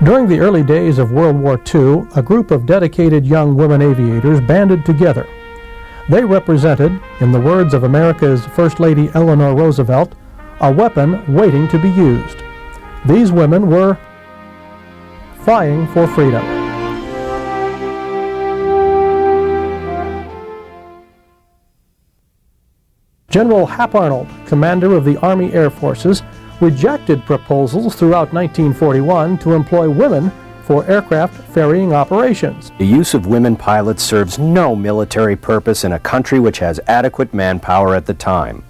During the early days of World War II, a group of dedicated young women aviators banded together. They represented, in the words of America's First Lady Eleanor Roosevelt, a weapon waiting to be used. These women were flying for freedom. General Hap Arnold, commander of the Army Air Forces, rejected proposals throughout 1941 to employ women for aircraft ferrying operations. The use of women pilots serves no military purpose in a country which has adequate manpower at the time.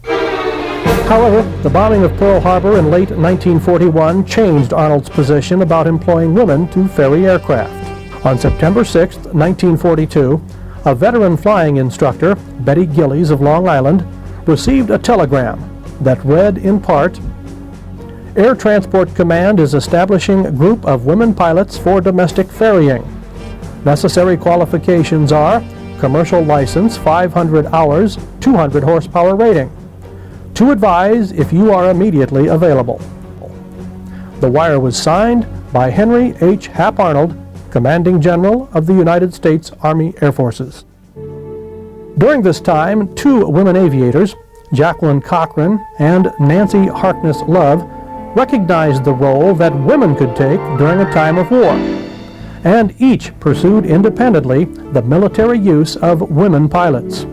However, the bombing of Pearl Harbor in late 1941 changed Arnold's position about employing women to ferry aircraft. On September 6, 1942, a veteran flying instructor, Betty Gillies of Long Island, received a telegram that read in part, "Air Transport Command is establishing a group of women pilots for domestic ferrying. Necessary qualifications are commercial license, 500 hours, 200 horsepower rating. To advise if you are immediately available." The wire was signed by Henry H. Hap Arnold, Commanding General of the United States Army Air Forces. During this time, two women aviators, Jacqueline Cochran and Nancy Harkness Love, recognized the role that women could take during a time of war, and each pursued independently the military use of women pilots.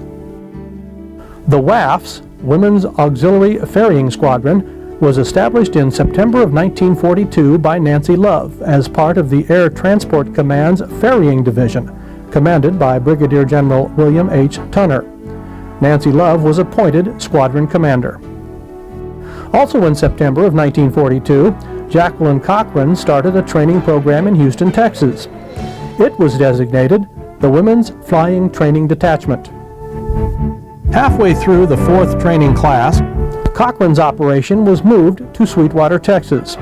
The WAF's, Women's Auxiliary Ferrying Squadron, was established in September of 1942 by Nancy Love as part of the Air Transport Command's Ferrying Division, commanded by Brigadier General William H. Tunner. Nancy Love was appointed squadron commander. Also in September of 1942, Jacqueline Cochran started a training program in Houston, Texas. It was designated the Women's Flying Training Detachment. Halfway through the fourth training class, Cochran's operation was moved to Sweetwater, Texas.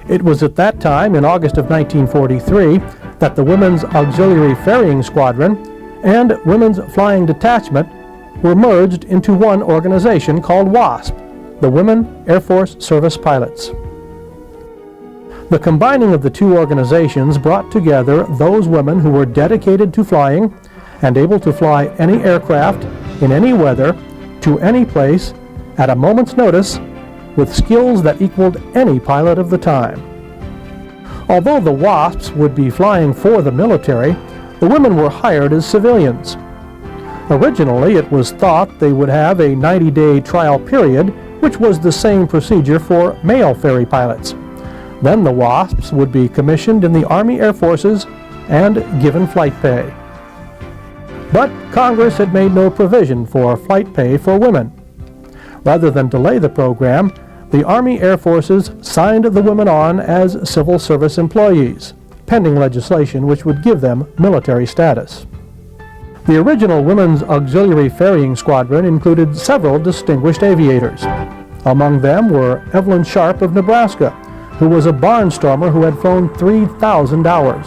It was at that time, in August of 1943, that the Women's Auxiliary Ferrying Squadron and Women's Flying Detachment were merged into one organization called WASP, the Women Air Force Service Pilots. The combining of the two organizations brought together those women who were dedicated to flying and able to fly any aircraft, in any weather, to any place, at a moment's notice, with skills that equaled any pilot of the time. Although the WASPs would be flying for the military, the women were hired as civilians. Originally, it was thought they would have a 90-day trial period, which was the same procedure for male ferry pilots. Then the WASPs would be commissioned in the Army Air Forces and given flight pay. But Congress had made no provision for flight pay for women. Rather than delay the program, the Army Air Forces signed the women on as civil service employees, pending legislation which would give them military status. The original Women's Auxiliary Ferrying Squadron included several distinguished aviators. Among them were Evelyn Sharp of Nebraska, who was a barnstormer who had flown 3,000 hours.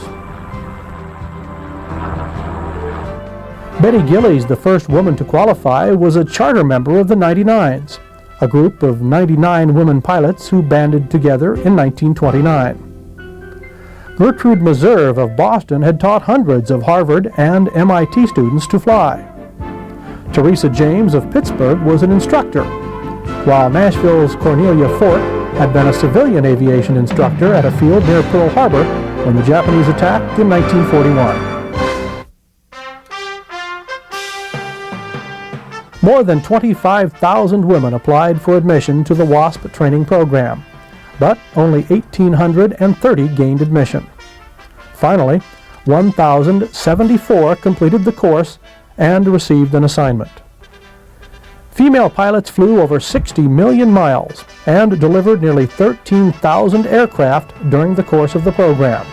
Betty Gillies, the first woman to qualify, was a charter member of the 99s, a group of 99 women pilots who banded together in 1929. Gertrude Meserve of Boston had taught hundreds of Harvard and MIT students to fly. Teresa James of Pittsburgh was an instructor, while Nashville's Cornelia Fort had been a civilian aviation instructor at a field near Pearl Harbor when the Japanese attacked in 1941. More than 25,000 women applied for admission to the WASP training program, but only 1,830 gained admission. Finally, 1,074 completed the course and received an assignment. Female pilots flew over 60 million miles and delivered nearly 13,000 aircraft during the course of the program.